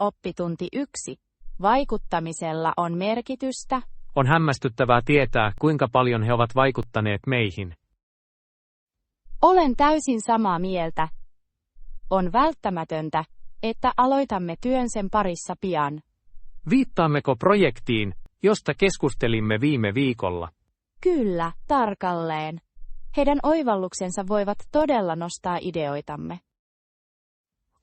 Oppitunti 1. Vaikuttamisella on merkitystä. On hämmästyttävää tietää, kuinka paljon he ovat vaikuttaneet meihin. Olen täysin samaa mieltä. On välttämätöntä, että aloitamme työn sen parissa pian. Viittaammeko projektiin, josta keskustelimme viime viikolla? Kyllä, tarkalleen. Heidän oivalluksensa voivat todella nostaa ideoitamme.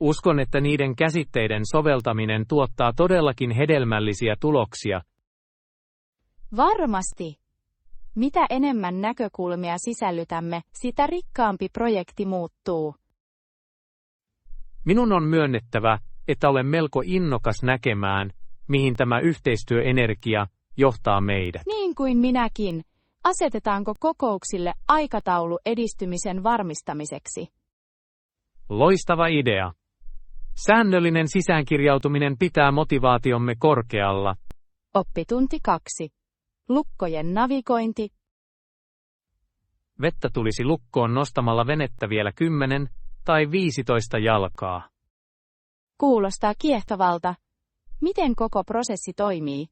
Uskon, että niiden käsitteiden soveltaminen tuottaa todellakin hedelmällisiä tuloksia. Varmasti. Mitä enemmän näkökulmia sisällytämme, sitä rikkaampi projekti muuttuu. Minun on myönnettävä, että olen melko innokas näkemään, mihin tämä yhteistyöenergia johtaa meidät. Niin kuin minäkin. Asetetaanko kokouksille aikataulu edistymisen varmistamiseksi? Loistava idea. Säännöllinen sisäänkirjautuminen pitää motivaatiomme korkealla. Oppitunti 2. Lukkojen navigointi. Vettä tulisi lukkoon nostamalla venettä vielä 10 tai 15 jalkaa. Kuulostaa kiehtovalta. Miten koko prosessi toimii?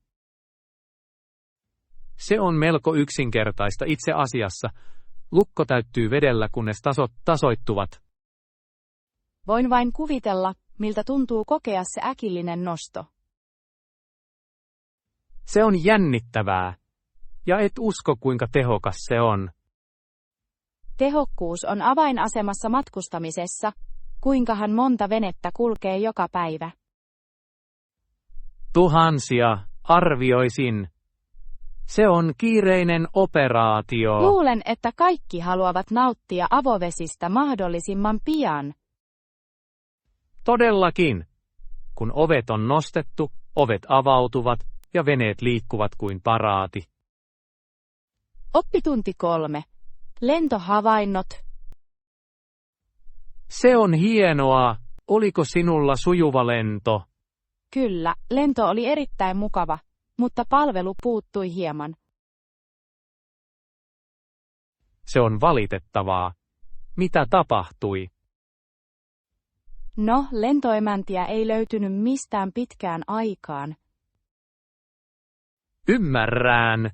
Se on melko yksinkertaista itse asiassa. Lukko täyttyy vedellä, kunnes tasot tasoittuvat. Voin vain kuvitella, miltä tuntuu kokea se äkillinen nosto. Se on jännittävää. Ja et usko, kuinka tehokas se on. Tehokkuus on avainasemassa matkustamisessa. Kuinkahan monta venettä kulkee joka päivä? Tuhansia, arvioisin. Se on kiireinen operaatio. Luulen, että kaikki haluavat nauttia avovesistä mahdollisimman pian. Todellakin. Kun ovet on nostettu, ovet avautuvat ja veneet liikkuvat kuin paraati. Oppitunti 3. Lentohavainnot. Se on hienoa. Oliko sinulla sujuva lento? Kyllä, lento oli erittäin mukava, mutta palvelu puuttui hieman. Se on valitettavaa. Mitä tapahtui? No, lentoemäntiä ei löytynyt mistään pitkään aikaan. Ymmärrän.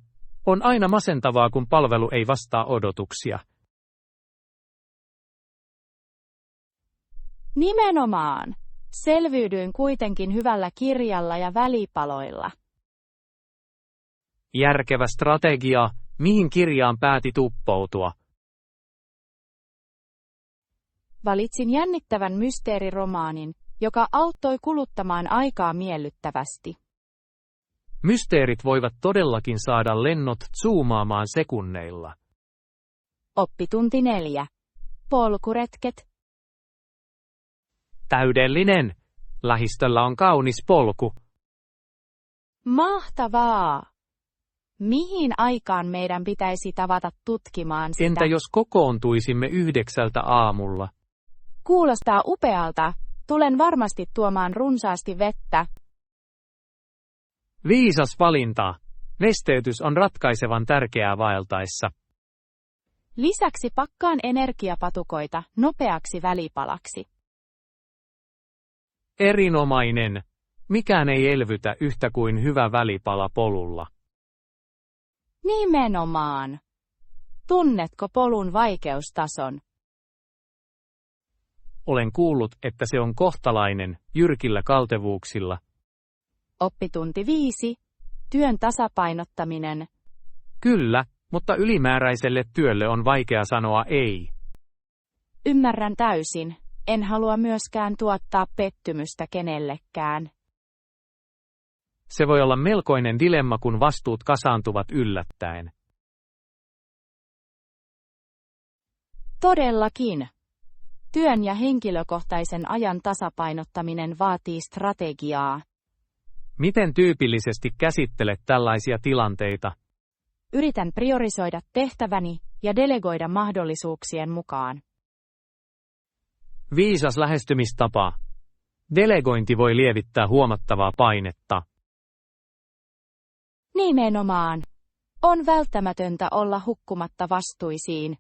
On aina masentavaa, kun palvelu ei vastaa odotuksia. Nimenomaan. Selviydyin kuitenkin hyvällä kirjalla ja välipaloilla. Järkevä strategia. Mihin kirjaan päätit uppoutua? Valitsin jännittävän mysteeriromaanin, joka auttoi kuluttamaan aikaa miellyttävästi. Mysteerit voivat todellakin saada lennot zoomaamaan sekunneilla. Oppitunti 4. Polkuretket. Täydellinen. Lähistöllä on kaunis polku. Mahtavaa! Mihin aikaan meidän pitäisi tavata tutkimaan sitä? Entä jos kokoontuisimme 9 aamulla? Kuulostaa upealta. Tulen varmasti tuomaan runsaasti vettä. Viisas valinta. Nesteytys on ratkaisevan tärkeää vaeltaessa. Lisäksi pakkaan energiapatukoita nopeaksi välipalaksi. Erinomainen. Mikään ei elvytä yhtä kuin hyvä välipala polulla. Nimenomaan. Tunnetko polun vaikeustason? Olen kuullut, että se on kohtalainen, jyrkillä kaltevuuksilla. Oppitunti 5. Työn tasapainottaminen. Kyllä, mutta ylimääräiselle työlle on vaikea sanoa ei. Ymmärrän täysin. En halua myöskään tuottaa pettymystä kenellekään. Se voi olla melkoinen dilemma, kun vastuut kasaantuvat yllättäen. Todellakin. Työn ja henkilökohtaisen ajan tasapainottaminen vaatii strategiaa. Miten tyypillisesti käsittelet tällaisia tilanteita? Yritän priorisoida tehtäväni ja delegoida mahdollisuuksien mukaan. Viisas lähestymistapa. Delegointi voi lievittää huomattavaa painetta. Nimenomaan. On välttämätöntä olla hukkumatta vastuisiin.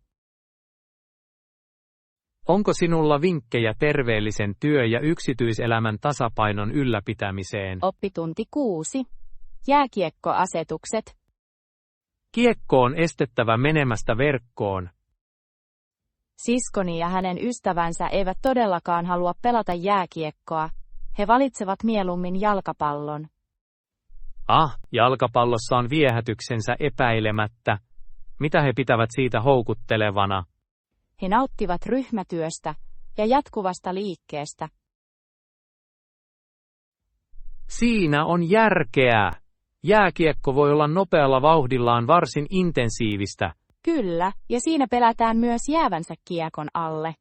Onko sinulla vinkkejä terveellisen työ- ja yksityiselämän tasapainon ylläpitämiseen? Oppitunti 6. Jääkiekkoasetukset. Kiekko on estettävä menemästä verkkoon. Siskoni ja hänen ystävänsä eivät todellakaan halua pelata jääkiekkoa. He valitsevat mieluummin jalkapallon. Jalkapallossa on viehätyksensä epäilemättä. Mitä he pitävät siitä houkuttelevana? He nauttivat ryhmätyöstä ja jatkuvasta liikkeestä. Siinä on järkeä. Jääkiekko voi olla nopealla vauhdillaan varsin intensiivistä. Kyllä, ja siinä pelätään myös jäävänsä kiekon alle.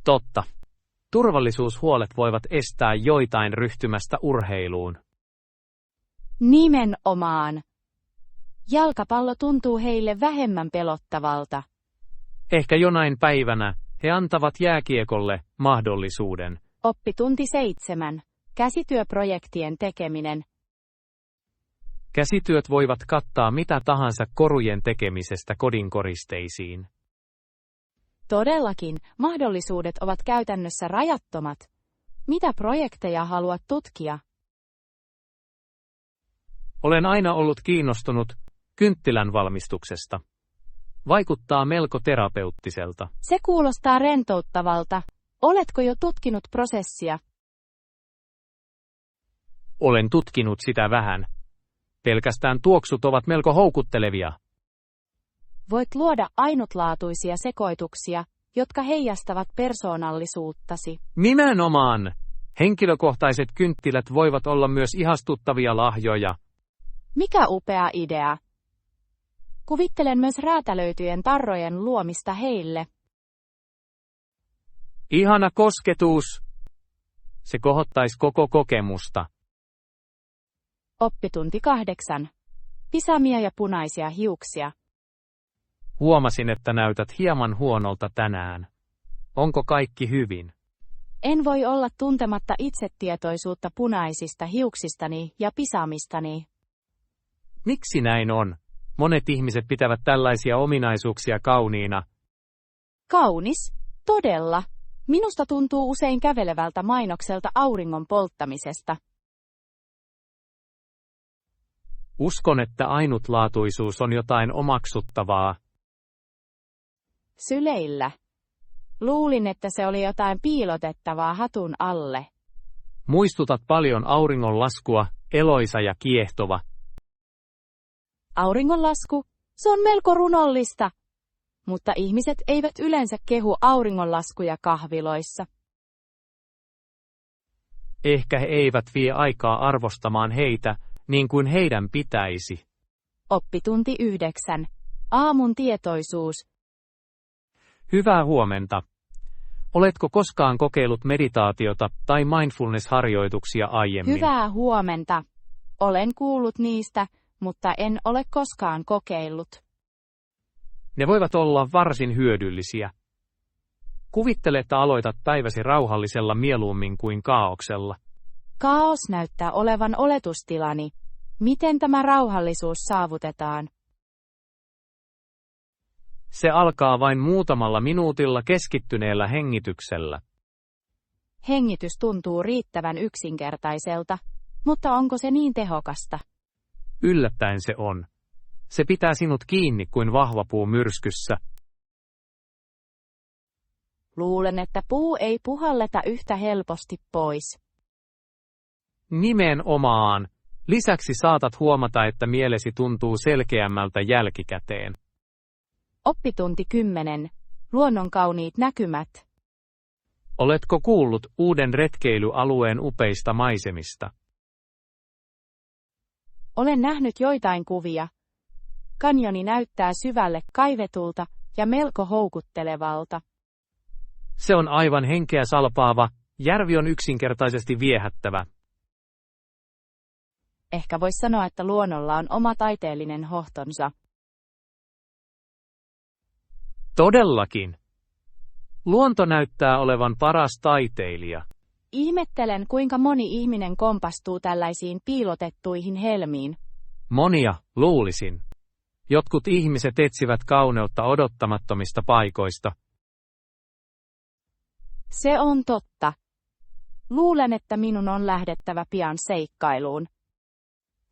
Totta. Turvallisuushuolet voivat estää joitain ryhtymästä urheiluun. Nimenomaan. Jalkapallo tuntuu heille vähemmän pelottavalta. Ehkä jonain päivänä he antavat jääkiekolle mahdollisuuden. Oppitunti 7. Käsityöprojektien tekeminen. Käsityöt voivat kattaa mitä tahansa korujen tekemisestä kodinkoristeisiin. Todellakin, mahdollisuudet ovat käytännössä rajattomat. Mitä projekteja haluat tutkia? Olen aina ollut kiinnostunut kynttilän valmistuksesta. Vaikuttaa melko terapeuttiselta. Se kuulostaa rentouttavalta. Oletko jo tutkinut prosessia? Olen tutkinut sitä vähän. Pelkästään tuoksut ovat melko houkuttelevia. Voit luoda ainutlaatuisia sekoituksia, jotka heijastavat persoonallisuuttasi. Nimenomaan! Henkilökohtaiset kynttilät voivat olla myös ihastuttavia lahjoja. Mikä upea idea! Kuvittelen myös räätälöityjen tarrojen luomista heille. Ihana kosketus! Se kohottaisi koko kokemusta. Oppitunti 8. Pisamia ja punaisia hiuksia. Huomasin, että näytät hieman huonolta tänään. Onko kaikki hyvin? En voi olla tuntematta itsetietoisuutta punaisista hiuksistani ja pisamistani. Miksi näin on? Monet ihmiset pitävät tällaisia ominaisuuksia kauniina. Kaunis? Todella. Minusta tuntuu usein kävelevältä mainokselta auringon polttamisesta. Uskon, että ainutlaatuisuus on jotain omaksuttavaa. Syleillä. Luulin, että se oli jotain piilotettavaa hatun alle. Muistutat paljon auringonlaskua, eloisa ja kiehtova. Auringonlasku? Se on melko runollista. Mutta ihmiset eivät yleensä kehu auringonlaskuja kahviloissa. Ehkä he eivät vie aikaa arvostamaan heitä, niin kuin heidän pitäisi. Oppitunti 9. Aamun tietoisuus. Hyvää huomenta. Oletko koskaan kokeillut meditaatiota tai mindfulness-harjoituksia aiemmin? Hyvää huomenta. Olen kuullut niistä, mutta en ole koskaan kokeillut. Ne voivat olla varsin hyödyllisiä. Kuvittele, että aloitat päiväsi rauhallisella mieluummin kuin kaauksella. Kaos näyttää olevan oletustilani. Miten tämä rauhallisuus saavutetaan? Se alkaa vain muutamalla minuutilla keskittyneellä hengityksellä. Hengitys tuntuu riittävän yksinkertaiselta, mutta onko se niin tehokasta? Yllättäen se on. Se pitää sinut kiinni kuin vahva puu myrskyssä. Luulen, että puu ei puhalleta yhtä helposti pois. Nimenomaan. Lisäksi saatat huomata, että mielesi tuntuu selkeämmältä jälkikäteen. Oppitunti 10. Luonnon kauniit näkymät. Oletko kuullut uuden retkeilyalueen upeista maisemista? Olen nähnyt joitain kuvia. Kanjoni näyttää syvälle kaivetulta ja melko houkuttelevalta. Se on aivan henkeä salpaava, järvi on yksinkertaisesti viehättävä. Ehkä voisi sanoa, että luonnolla on oma taiteellinen hohtonsa. Todellakin. Luonto näyttää olevan paras taiteilija. Ihmettelen, kuinka moni ihminen kompastuu tällaisiin piilotettuihin helmiin. Monia, luulisin. Jotkut ihmiset etsivät kauneutta odottamattomista paikoista. Se on totta. Luulen, että minun on lähdettävä pian seikkailuun.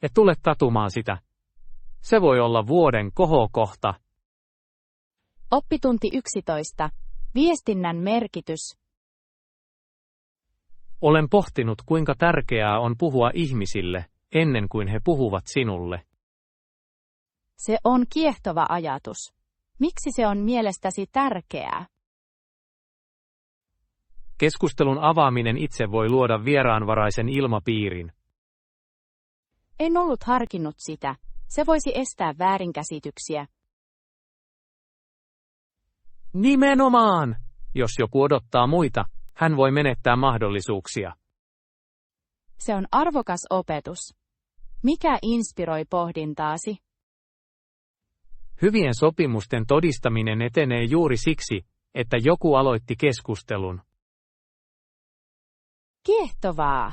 Et tule tatumaan sitä. Se voi olla vuoden kohokohta. Oppitunti 11. Viestinnän merkitys. Olen pohtinut, kuinka tärkeää on puhua ihmisille, ennen kuin he puhuvat sinulle. Se on kiehtova ajatus. Miksi se on mielestäsi tärkeää? Keskustelun avaaminen itse voi luoda vieraanvaraisen ilmapiirin. En ollut harkinnut sitä. Se voisi estää väärinkäsityksiä. Nimenomaan! Jos joku odottaa muita, hän voi menettää mahdollisuuksia. Se on arvokas opetus. Mikä inspiroi pohdintaasi? Hyvien sopimusten todistaminen etenee juuri siksi, että joku aloitti keskustelun. Kiehtovaa!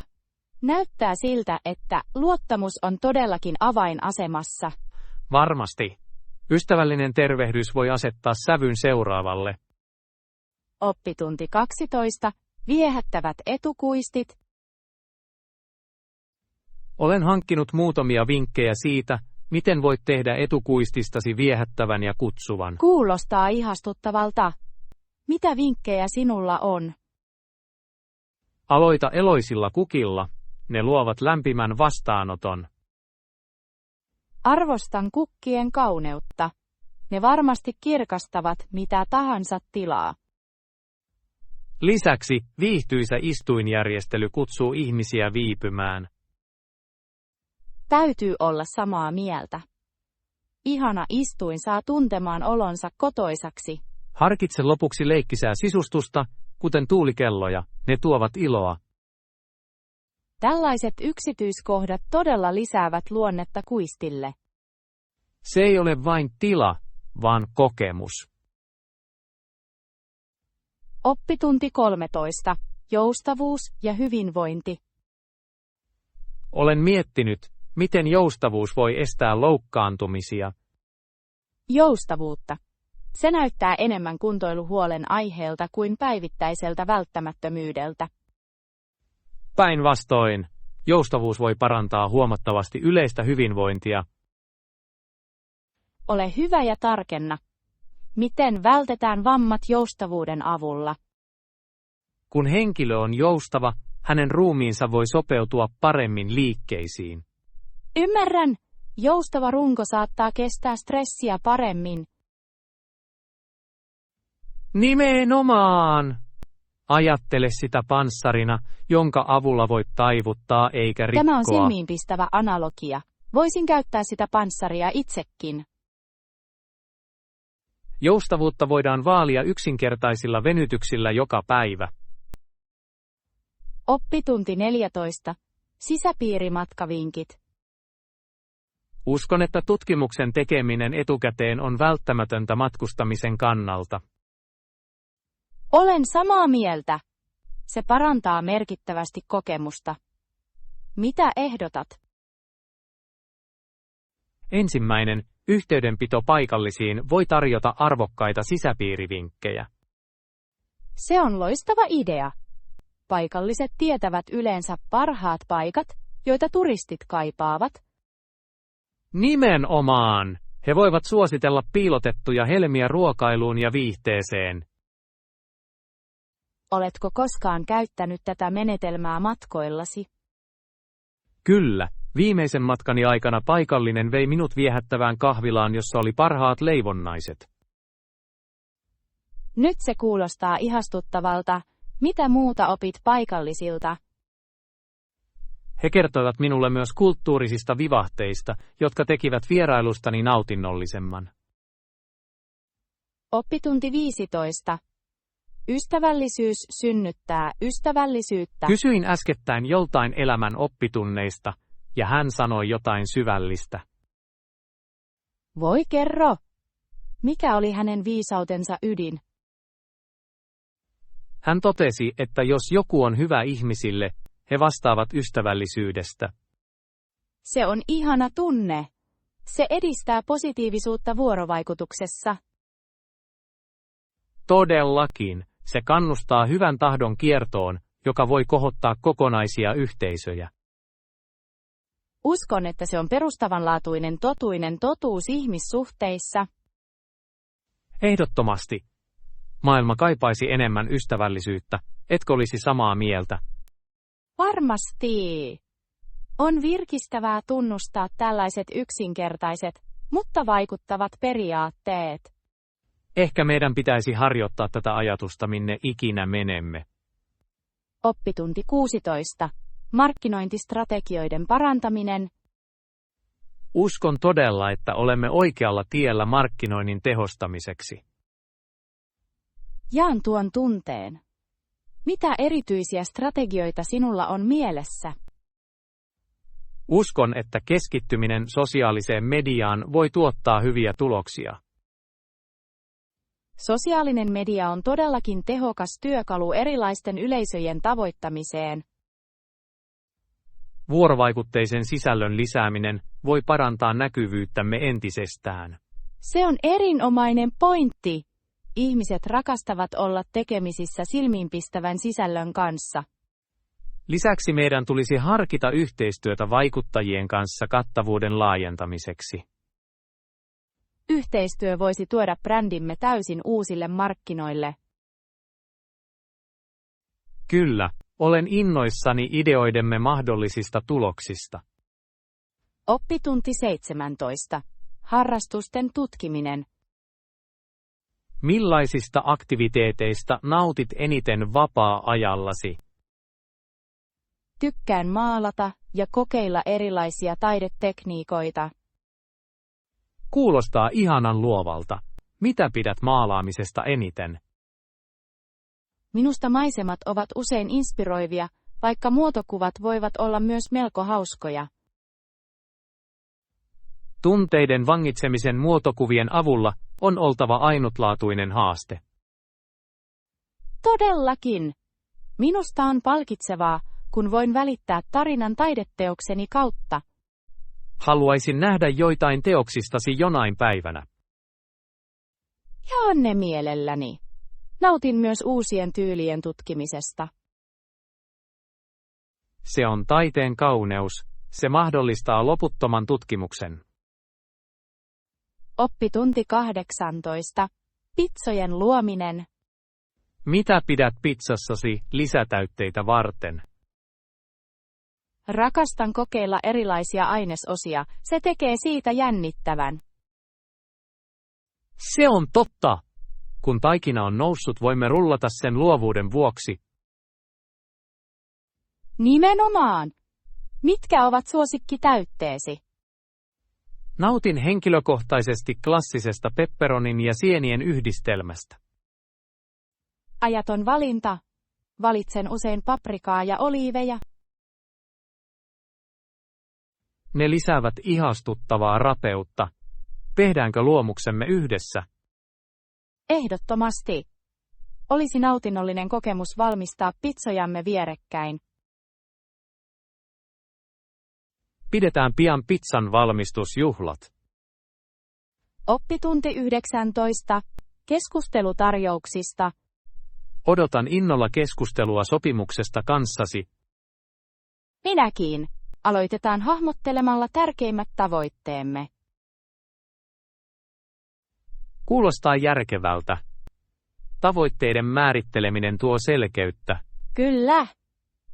Näyttää siltä, että luottamus on todellakin avainasemassa. Varmasti. Ystävällinen tervehdys voi asettaa sävyn seuraavalle. Oppitunti 12. Viehättävät etukuistit. Olen hankkinut muutamia vinkkejä siitä, miten voit tehdä etukuististasi viehättävän ja kutsuvan. Kuulostaa ihastuttavalta. Mitä vinkkejä sinulla on? Aloita eloisilla kukilla. Ne luovat lämpimän vastaanoton. Arvostan kukkien kauneutta. Ne varmasti kirkastavat mitä tahansa tilaa. Lisäksi viihtyisä istuinjärjestely kutsuu ihmisiä viipymään. Täytyy olla samaa mieltä. Ihana istuin saa tuntemaan olonsa kotoisaksi. Harkitse lopuksi leikkisää sisustusta, kuten tuulikelloja, ne tuovat iloa. Tällaiset yksityiskohdat todella lisäävät luonnetta kuistille. Se ei ole vain tila, vaan kokemus. Oppitunti 13. Joustavuus ja hyvinvointi. Olen miettinyt, miten joustavuus voi estää loukkaantumisia. Joustavuutta. Se näyttää enemmän kuntoiluhuolen aiheelta kuin päivittäiseltä välttämättömyydeltä. Päinvastoin, joustavuus voi parantaa huomattavasti yleistä hyvinvointia. Ole hyvä ja tarkenna. Miten vältetään vammat joustavuuden avulla? Kun henkilö on joustava, hänen ruumiinsa voi sopeutua paremmin liikkeisiin. Ymmärrän. Joustava runko saattaa kestää stressiä paremmin. Nimenomaan! Ajattele sitä panssarina, jonka avulla voit taivuttaa eikä rikkoa. Tämä on silmiinpistävä analogia. Voisin käyttää sitä panssaria itsekin. Joustavuutta voidaan vaalia yksinkertaisilla venytyksillä joka päivä. Oppitunti 14. Sisäpiirimatkavinkit. Uskon, että tutkimuksen tekeminen etukäteen on välttämätöntä matkustamisen kannalta. Olen samaa mieltä. Se parantaa merkittävästi kokemusta. Mitä ehdotat? Ensimmäinen, yhteydenpito paikallisiin voi tarjota arvokkaita sisäpiirivinkkejä. Se on loistava idea. Paikalliset tietävät yleensä parhaat paikat, joita turistit kaipaavat. Nimenomaan! He voivat suositella piilotettuja helmiä ruokailuun ja viihteeseen. Oletko koskaan käyttänyt tätä menetelmää matkoillasi? Kyllä, viimeisen matkani aikana paikallinen vei minut viehättävään kahvilaan, jossa oli parhaat leivonnaiset. Nyt se kuulostaa ihastuttavalta. Mitä muuta opit paikallisilta? He kertoivat minulle myös kulttuurisista vivahteista, jotka tekivät vierailustani nautinnollisemman. Oppitunti 15. Ystävällisyys synnyttää ystävällisyyttä. Kysyin äskettäin joltain elämän oppitunneista, ja hän sanoi jotain syvällistä. Voi kerro. Mikä oli hänen viisautensa ydin? Hän totesi, että jos joku on hyvä ihmisille, he vastaavat ystävällisyydestä. Se on ihana tunne. Se edistää positiivisuutta vuorovaikutuksessa. Todellakin, se kannustaa hyvän tahdon kiertoon, joka voi kohottaa kokonaisia yhteisöjä. Uskon, että se on perustavanlaatuinen totuus ihmissuhteissa. Ehdottomasti. Maailma kaipaisi enemmän ystävällisyyttä, etkö olisi samaa mieltä? Varmasti. On virkistävää tunnustaa tällaiset yksinkertaiset, mutta vaikuttavat periaatteet. Ehkä meidän pitäisi harjoittaa tätä ajatusta minne ikinä menemme. Oppitunti 16. Markkinointistrategioiden parantaminen. Uskon todella, että olemme oikealla tiellä markkinoinnin tehostamiseksi. Jaan tuon tunteen. Mitä erityisiä strategioita sinulla on mielessä? Uskon, että keskittyminen sosiaaliseen mediaan voi tuottaa hyviä tuloksia. Sosiaalinen media on todellakin tehokas työkalu erilaisten yleisöjen tavoittamiseen. Vuorovaikutteisen sisällön lisääminen voi parantaa näkyvyyttämme entisestään. Se on erinomainen pointti. Ihmiset rakastavat olla tekemisissä silmiinpistävän sisällön kanssa. Lisäksi meidän tulisi harkita yhteistyötä vaikuttajien kanssa kattavuuden laajentamiseksi. Yhteistyö voisi tuoda brändimme täysin uusille markkinoille. Kyllä, olen innoissani ideoidemme mahdollisista tuloksista. Oppitunti 17. Harrastusten tutkiminen. Millaisista aktiviteeteista nautit eniten vapaa-ajallasi? Tykkään maalata ja kokeilla erilaisia taidetekniikoita. Kuulostaa ihanan luovalta. Mitä pidät maalaamisesta eniten? Minusta maisemat ovat usein inspiroivia, vaikka muotokuvat voivat olla myös melko hauskoja. Tunteiden vangitsemisen muotokuvien avulla on oltava ainutlaatuinen haaste. Todellakin. Minusta on palkitsevaa, kun voin välittää tarinan taideteokseni kautta. Haluaisin nähdä joitain teoksistasi jonain päivänä. Jaan ne mielelläni. Nautin myös uusien tyylien tutkimisesta. Se on taiteen kauneus. Se mahdollistaa loputtoman tutkimuksen. Oppitunti 18. Pitsojen luominen. Mitä pidät pizzassasi lisätäytteitä varten? Rakastan kokeilla erilaisia ainesosia, se tekee siitä jännittävän. Se on totta! Kun taikina on noussut, voimme rullata sen luovuuden vuoksi. Nimenomaan! Mitkä ovat suosikkitäytteesi? Nautin henkilökohtaisesti klassisesta pepperonin ja sienien yhdistelmästä. Ajaton valinta. Valitsen usein paprikaa ja oliiveja. Ne lisäävät ihastuttavaa rapeutta. Tehdäänkö luomuksemme yhdessä? Ehdottomasti. Olisi nautinnollinen kokemus valmistaa pizzojamme vierekkäin. Pidetään pian pizzan valmistusjuhlat. Oppitunti 19. Keskustelutarjouksista. Odotan innolla keskustelua sopimuksesta kanssasi. Minäkin. Aloitetaan hahmottelemalla tärkeimmät tavoitteemme. Kuulostaa järkevältä. Tavoitteiden määritteleminen tuo selkeyttä. Kyllä.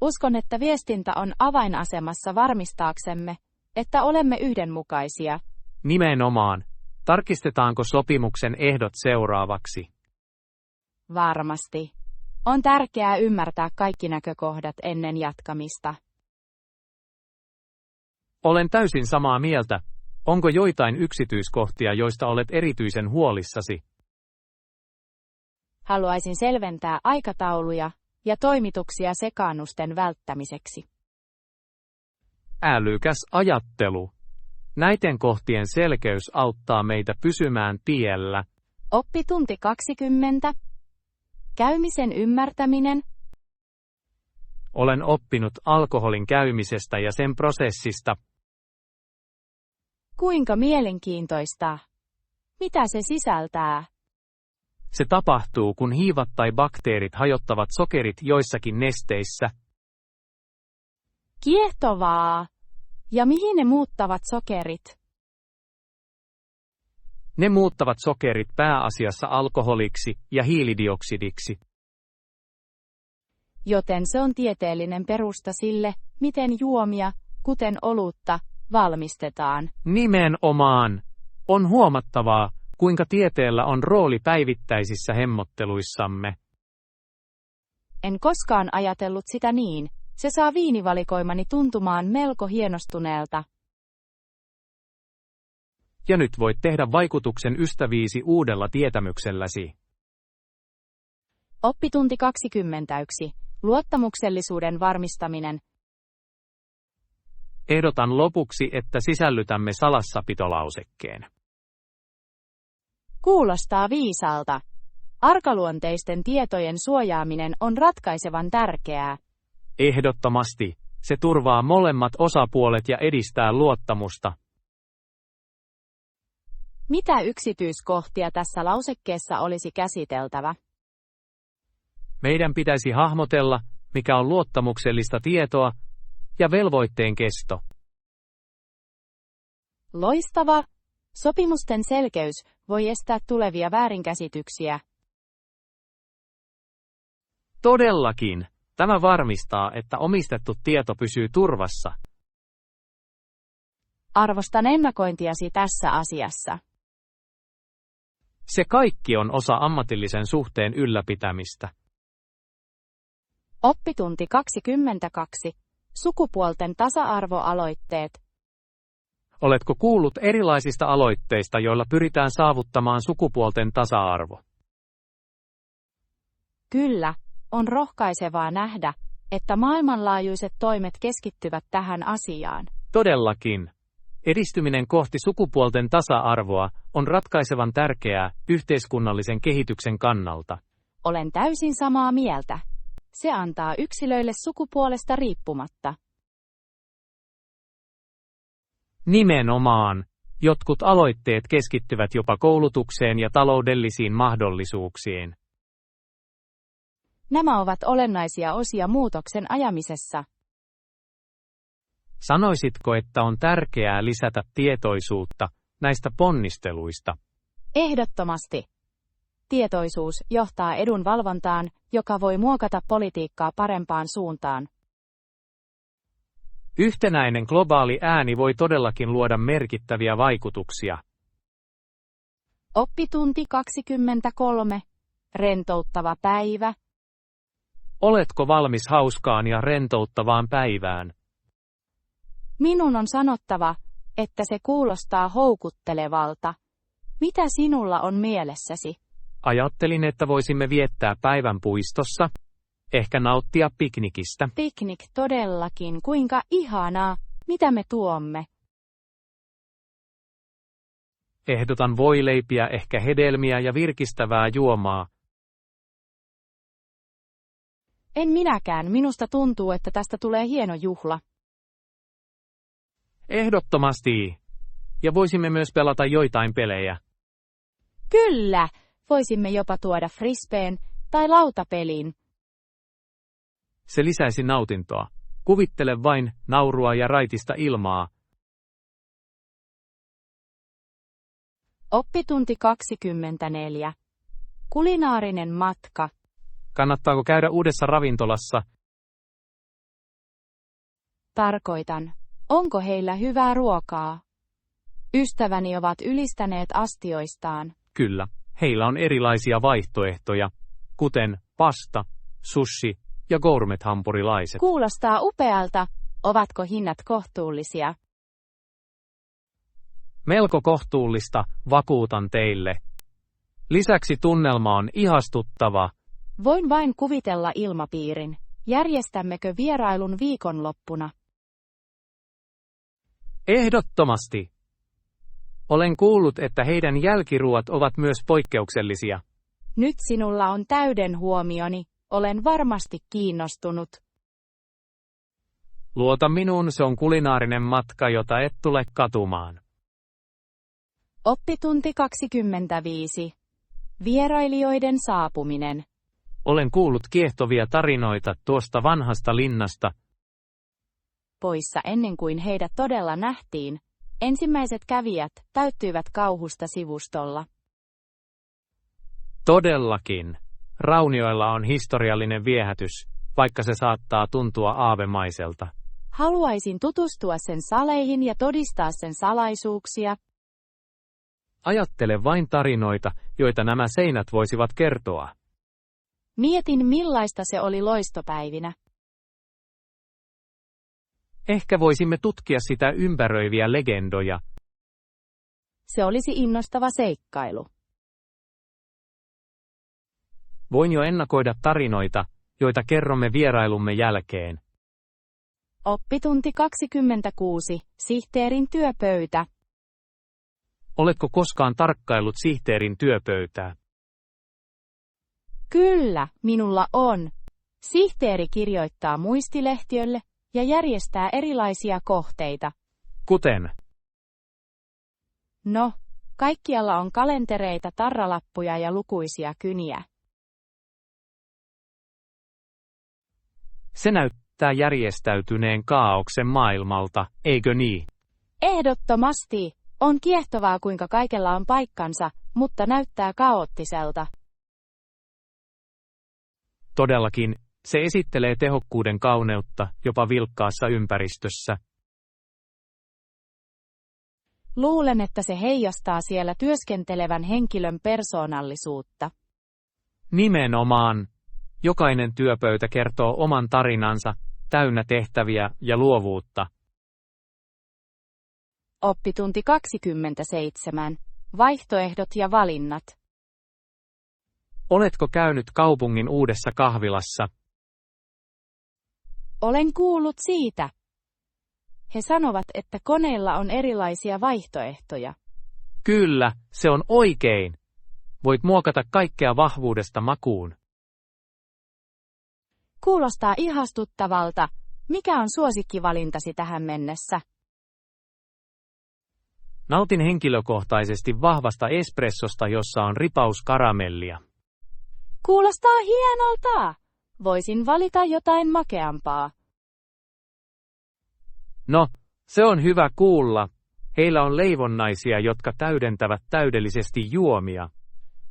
Uskon, että viestintä on avainasemassa varmistaaksemme, että olemme yhdenmukaisia. Nimenomaan. Tarkistetaanko sopimuksen ehdot seuraavaksi? Varmasti. On tärkeää ymmärtää kaikki näkökohdat ennen jatkamista. Olen täysin samaa mieltä. Onko joitain yksityiskohtia, joista olet erityisen huolissasi? Haluaisin selventää aikatauluja ja toimituksia sekaannusten välttämiseksi. Älykäs ajattelu. Näiden kohtien selkeys auttaa meitä pysymään tiellä. Oppitunti 20. Käymisen ymmärtäminen. Olen oppinut alkoholin käymisestä ja sen prosessista. Kuinka mielenkiintoista. Mitä se sisältää? Se tapahtuu, kun hiivat tai bakteerit hajottavat sokerit joissakin nesteissä. Kiehtovaa. Ja mihin ne muuttavat sokerit? Ne muuttavat sokerit pääasiassa alkoholiksi ja hiilidioksidiksi. Joten se on tieteellinen perusta sille, miten juomia, kuten olutta, valmistetaan. Nimenomaan. On huomattavaa, kuinka tieteellä on rooli päivittäisissä hemmotteluissamme. En koskaan ajatellut sitä niin. Se saa viinivalikoimani tuntumaan melko hienostuneelta. Ja nyt voit tehdä vaikutuksen ystäviisi uudella tietämykselläsi. Oppitunti 21. Luottamuksellisuuden varmistaminen. Ehdotan lopuksi, että sisällytämme salassapitolausekkeen. Kuulostaa viisaalta. Arkaluonteisten tietojen suojaaminen on ratkaisevan tärkeää. Ehdottomasti. Se turvaa molemmat osapuolet ja edistää luottamusta. Mitä yksityiskohtia tässä lausekkeessa olisi käsiteltävä? Meidän pitäisi hahmotella, mikä on luottamuksellista tietoa, ja velvoitteen kesto. Loistava! Sopimusten selkeys voi estää tulevia väärinkäsityksiä. Todellakin. Tämä varmistaa, että omistettu tieto pysyy turvassa. Arvostan ennakointiasi tässä asiassa. Se kaikki on osa ammatillisen suhteen ylläpitämistä. Oppitunti 22. Sukupuolten tasa-arvoaloitteet. Oletko kuullut erilaisista aloitteista, joilla pyritään saavuttamaan sukupuolten tasa-arvo? Kyllä, on rohkaisevaa nähdä, että maailmanlaajuiset toimet keskittyvät tähän asiaan. Todellakin. Edistyminen kohti sukupuolten tasa-arvoa on ratkaisevan tärkeää yhteiskunnallisen kehityksen kannalta. Olen täysin samaa mieltä. Se antaa yksilöille sukupuolesta riippumatta. Nimenomaan. Jotkut aloitteet keskittyvät jopa koulutukseen ja taloudellisiin mahdollisuuksiin. Nämä ovat olennaisia osia muutoksen ajamisessa. Sanoisitko, että on tärkeää lisätä tietoisuutta näistä ponnisteluista? Ehdottomasti. Tietoisuus johtaa edunvalvontaan, joka voi muokata politiikkaa parempaan suuntaan. Yhtenäinen globaali ääni voi todellakin luoda merkittäviä vaikutuksia. Oppitunti 23. Rentouttava päivä. Oletko valmis hauskaan ja rentouttavaan päivään? Minun on sanottava, että se kuulostaa houkuttelevalta. Mitä sinulla on mielessäsi? Ajattelin, että voisimme viettää päivän puistossa, ehkä nauttia piknikistä. Piknik todellakin, kuinka ihanaa. Mitä me tuomme? Ehdotan voileipiä, ehkä hedelmiä ja virkistävää juomaa. En minäkään, minusta tuntuu, että tästä tulee hieno juhla. Ehdottomasti. Ja voisimme myös pelata joitain pelejä. Kyllä, voisimme jopa tuoda frisbeen tai lautapelin. Se lisäisi nautintoa. Kuvittele vain naurua ja raitista ilmaa. Oppitunti 24. Kulinaarinen matka. Kannattaako käydä uudessa ravintolassa? Tarkoitan, onko heillä hyvää ruokaa? Ystäväni ovat ylistäneet astioistaan. Kyllä, heillä on erilaisia vaihtoehtoja, kuten pasta, sushi ja gourmet-hampurilaiset. Kuulostaa upealta. Ovatko hinnat kohtuullisia? Melko kohtuullista, vakuutan teille. Lisäksi tunnelma on ihastuttava. Voin vain kuvitella ilmapiirin. Järjestämmekö vierailun viikonloppuna? Ehdottomasti. Olen kuullut, että heidän jälkiruot ovat myös poikkeuksellisia. Nyt sinulla on täyden huomioni. Olen varmasti kiinnostunut. Luota minuun, se on kulinaarinen matka, jota et tule katumaan. Oppitunti 25. Vierailijoiden saapuminen. Olen kuullut kiehtovia tarinoita tuosta vanhasta linnasta. Poissa ennen kuin heidät todella nähtiin, ensimmäiset kävijät täyttyivät kauhusta sivustolla. Todellakin. Raunioilla on historiallinen viehätys, vaikka se saattaa tuntua aavemaiselta. Haluaisin tutustua sen saleihin ja todistaa sen salaisuuksia. Ajattele vain tarinoita, joita nämä seinät voisivat kertoa. Mietin, millaista se oli loistopäivinä. Ehkä voisimme tutkia sitä ympäröiviä legendoja. Se olisi innostava seikkailu. Voin jo ennakoida tarinoita, joita kerromme vierailumme jälkeen. Oppitunti 26. Sihteerin työpöytä. Oletko koskaan tarkkaillut sihteerin työpöytää? Kyllä, minulla on. Sihteeri kirjoittaa muistilehtiölle ja järjestää erilaisia kohteita. Kuten? No, kaikkialla on kalentereita, tarralappuja ja lukuisia kyniä. Se näyttää järjestäytyneen kaaoksen maailmalta, eikö niin? Ehdottomasti. On kiehtovaa, kuinka kaikella on paikkansa, mutta näyttää kaoottiselta. Todellakin, se esittelee tehokkuuden kauneutta jopa vilkkaassa ympäristössä. Luulen, että se heijastaa siellä työskentelevän henkilön persoonallisuutta. Nimenomaan. Jokainen työpöytä kertoo oman tarinansa, täynnä tehtäviä ja luovuutta. Oppitunti 27. Vaihtoehdot ja valinnat. Oletko käynyt kaupungin uudessa kahvilassa? Olen kuullut siitä. He sanovat, että koneilla on erilaisia vaihtoehtoja. Kyllä, se on oikein. Voit muokata kaikkea vahvuudesta makuun. Kuulostaa ihastuttavalta. Mikä on suosikkivalintasi tähän mennessä? Nautin henkilökohtaisesti vahvasta espressosta, jossa on ripaus karamellia. Kuulostaa hienolta! Voisin valita jotain makeampaa. No, se on hyvä kuulla. Heillä on leivonnaisia, jotka täydentävät täydellisesti juomia.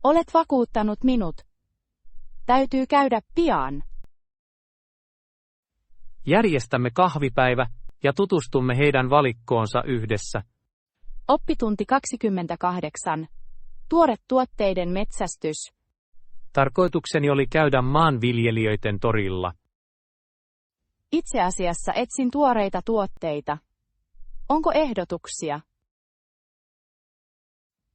Olet vakuuttanut minut. Täytyy käydä pian. Järjestämme kahvipäivä ja tutustumme heidän valikkoonsa yhdessä. Oppitunti 28. Tuoretuotteiden metsästys. Tarkoitukseni oli käydä maanviljelijöiden torilla. Itse asiassa etsin tuoreita tuotteita. Onko ehdotuksia?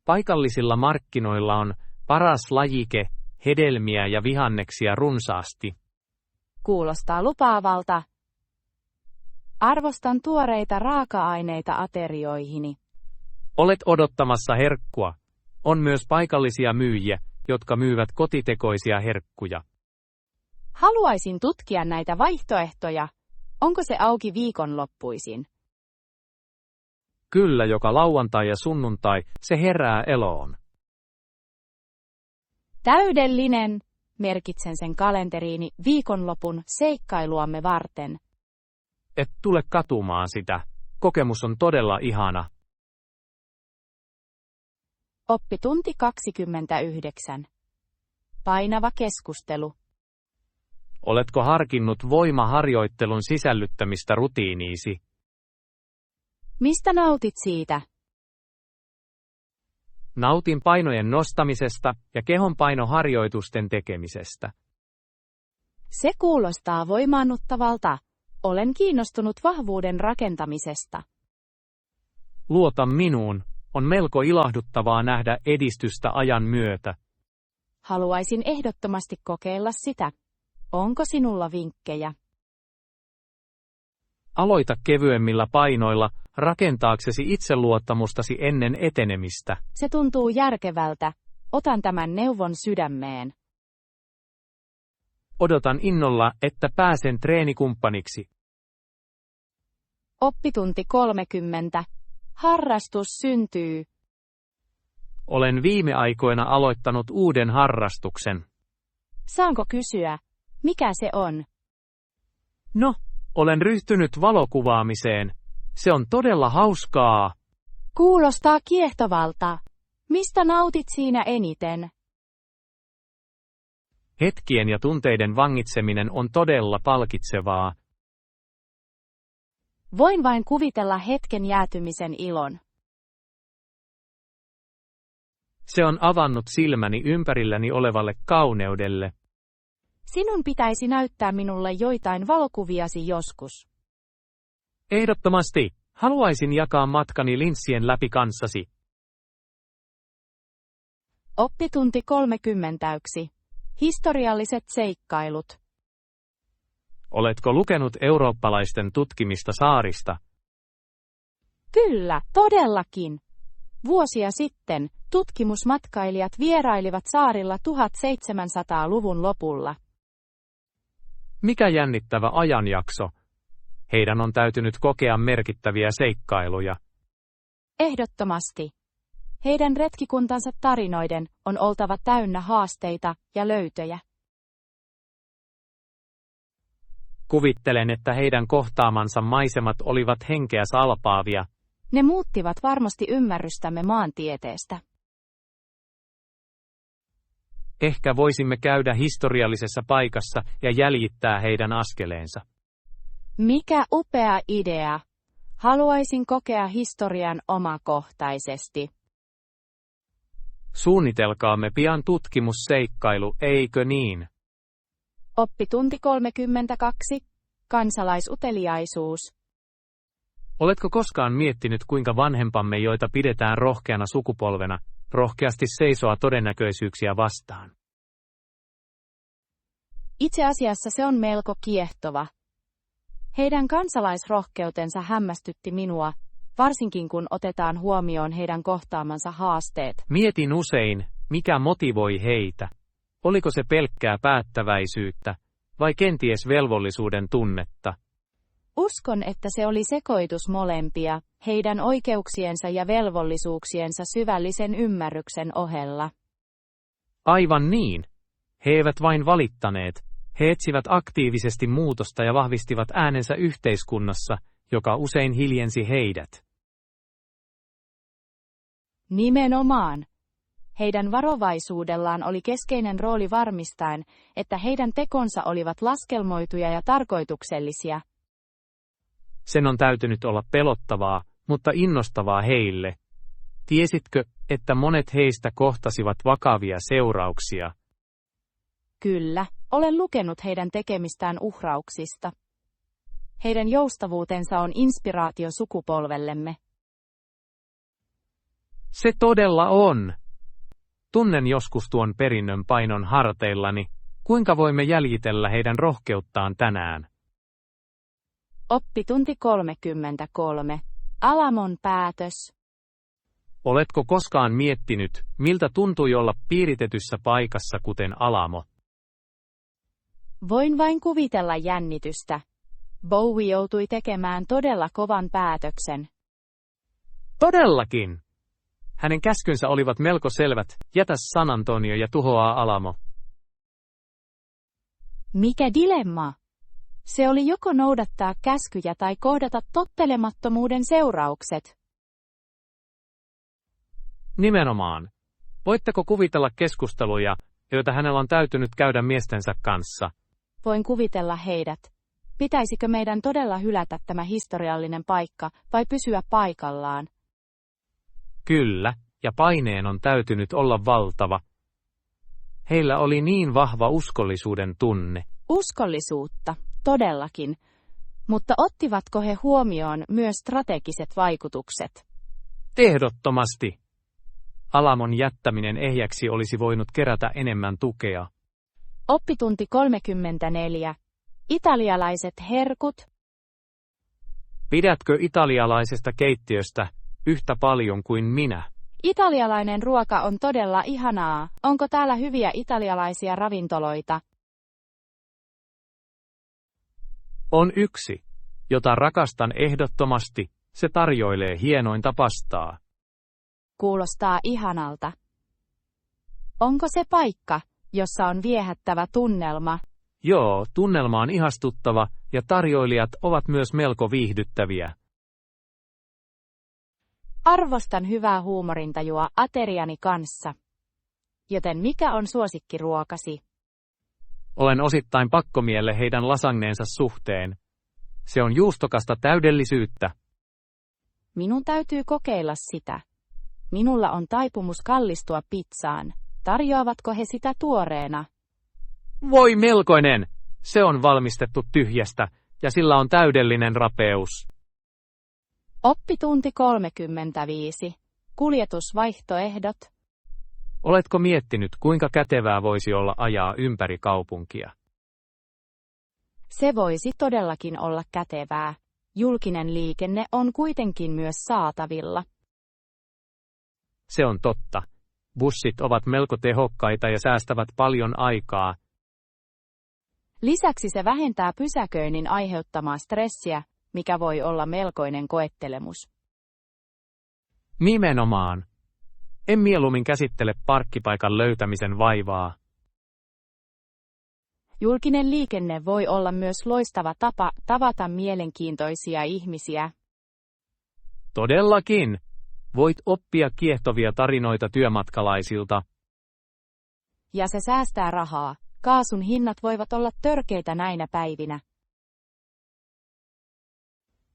Paikallisilla markkinoilla on paras lajike, hedelmiä ja vihanneksia runsaasti. Kuulostaa lupaavalta. Arvostan tuoreita raaka-aineita aterioihini. Olet odottamassa herkkua. On myös paikallisia myyjiä, jotka myyvät kotitekoisia herkkuja. Haluaisin tutkia näitä vaihtoehtoja. Onko se auki viikonloppuisin? Kyllä, joka lauantai ja sunnuntai se herää eloon. Täydellinen! Merkitsen sen kalenteriini viikonlopun seikkailuamme varten. Et tule katumaan sitä. Kokemus on todella ihana. Oppitunti 29. Painava keskustelu. Oletko harkinnut voimaharjoittelun sisällyttämistä rutiiniisi? Mistä nautit siitä? Nautin painojen nostamisesta ja kehonpainoharjoitusten tekemisestä. Se kuulostaa voimaannuttavalta. Olen kiinnostunut vahvuuden rakentamisesta. Luota minuun, on melko ilahduttavaa nähdä edistystä ajan myötä. Haluaisin ehdottomasti kokeilla sitä. Onko sinulla vinkkejä? Aloita kevyemmillä painoilla rakentaaksesi itseluottamustasi ennen etenemistä. Se tuntuu järkevältä. Otan tämän neuvon sydämeen. Odotan innolla, että pääsen treenikumppaniksi. Oppitunti 30. Harrastus syntyy. Olen viime aikoina aloittanut uuden harrastuksen. Saanko kysyä, mikä se on? No, olen ryhtynyt valokuvaamiseen. Se on todella hauskaa. Kuulostaa kiehtovalta. Mistä nautit siinä eniten? Hetkien ja tunteiden vangitseminen on todella palkitsevaa. Voin vain kuvitella hetken jäätymisen ilon. Se on avannut silmäni ympärilläni olevalle kauneudelle. Sinun pitäisi näyttää minulle joitain valokuviasi joskus. Ehdottomasti, haluaisin jakaa matkani linssien läpi kanssasi. Oppitunti 31. Historialliset seikkailut. Oletko lukenut eurooppalaisten tutkimista saarista? Kyllä, todellakin. Vuosia sitten tutkimusmatkailijat vierailivat saarilla 1700-luvun lopulla. Mikä jännittävä ajanjakso. Heidän on täytynyt kokea merkittäviä seikkailuja. Ehdottomasti. Heidän retkikuntansa tarinoiden on oltava täynnä haasteita ja löytöjä. Kuvittelen, että heidän kohtaamansa maisemat olivat henkeä salpaavia. Ne muuttivat varmasti ymmärrystämme maantieteestä. Ehkä voisimme käydä historiallisessa paikassa ja jäljittää heidän askeleensa. Mikä upea idea! Haluaisin kokea historian omakohtaisesti. Suunnitelkaamme pian tutkimusseikkailu, eikö niin? Oppitunti 32. Kansalaisuteliaisuus. Oletko koskaan miettinyt, kuinka vanhempamme, joita pidetään rohkeana sukupolvena, rohkeasti seisoa todennäköisyyksiä vastaan? Itse asiassa se on melko kiehtova. Heidän kansalaisrohkeutensa hämmästytti minua, varsinkin kun otetaan huomioon heidän kohtaamansa haasteet. Mietin usein, mikä motivoi heitä. Oliko se pelkkää päättäväisyyttä, vai kenties velvollisuuden tunnetta? Uskon, että se oli sekoitus molempia, heidän oikeuksiensa ja velvollisuuksiensa syvällisen ymmärryksen ohella. Aivan niin. He eivät vain valittaneet, he etsivät aktiivisesti muutosta ja vahvistivat äänensä yhteiskunnassa, joka usein hiljensi heidät. Nimenomaan. Heidän varovaisuudellaan oli keskeinen rooli varmistaen, että heidän tekonsa olivat laskelmoituja ja tarkoituksellisia. Sen on täytynyt olla pelottavaa, mutta innostavaa heille. Tiesitkö, että monet heistä kohtasivat vakavia seurauksia? Kyllä, olen lukenut heidän tekemistään uhrauksista. Heidän joustavuutensa on inspiraatio sukupolvellemme. Se todella on. Tunnen joskus tuon perinnön painon harteillani. Kuinka voimme jäljitellä heidän rohkeuttaan tänään? Oppitunti 33. Alamon päätös. Oletko koskaan miettinyt, miltä tuntui olla piiritetyssä paikassa kuten Alamo? Voin vain kuvitella jännitystä. Bowie joutui tekemään todella kovan päätöksen. Todellakin! Hänen käskynsä olivat melko selvät, jätä San Antonio ja tuhoaa Alamo. Mikä dilemma! Se oli joko noudattaa käskyjä tai kohdata tottelemattomuuden seuraukset. Nimenomaan. Voitteko kuvitella keskusteluja, joita hänellä on täytynyt käydä miestensä kanssa? Voin kuvitella heidät. Pitäisikö meidän todella hylätä tämä historiallinen paikka vai pysyä paikallaan? Kyllä, ja paineen on täytynyt olla valtava. Heillä oli niin vahva uskollisuuden tunne. Uskollisuutta, todellakin. Mutta ottivatko he huomioon myös strategiset vaikutukset? Ehdottomasti. Alamon jättäminen ehjäksi olisi voinut kerätä enemmän tukea. Oppitunti 34. Italialaiset herkut. Pidätkö italialaisesta keittiöstä yhtä paljon kuin minä? Italialainen ruoka on todella ihanaa. Onko täällä hyviä italialaisia ravintoloita? On yksi, jota rakastan ehdottomasti. Se tarjoilee hienointa pastaa. Kuulostaa ihanalta. Onko se paikka, jossa on viehättävä tunnelma? Joo, tunnelma on ihastuttava ja tarjoilijat ovat myös melko viihdyttäviä. Arvostan hyvää huumorintajua ateriani kanssa. Joten mikä on suosikkiruokasi? Olen osittain pakkomielle heidän lasagneensa suhteen. Se on juustokasta täydellisyyttä. Minun täytyy kokeilla sitä. Minulla on taipumus kallistua pizzaan. Tarjoavatko he sitä tuoreena? Voi melkoinen! Se on valmistettu tyhjästä ja sillä on täydellinen rapeus. Oppitunti 35. Kuljetusvaihtoehdot. Oletko miettinyt, kuinka kätevää voisi olla ajaa ympäri kaupunkia? Se voisi todellakin olla kätevää. Julkinen liikenne on kuitenkin myös saatavilla. Se on totta. Bussit ovat melko tehokkaita ja säästävät paljon aikaa. Lisäksi se vähentää pysäköinnin aiheuttamaa stressiä, mikä voi olla melkoinen koettelemus. Nimenomaan. En mieluummin käsittele parkkipaikan löytämisen vaivaa. Julkinen liikenne voi olla myös loistava tapa tavata mielenkiintoisia ihmisiä. Todellakin. Voit oppia kiehtovia tarinoita työmatkalaisilta. Ja se säästää rahaa. Kaasun hinnat voivat olla törkeitä näinä päivinä.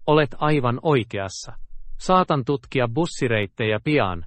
Olet aivan oikeassa. Saatan tutkia bussireittejä pian.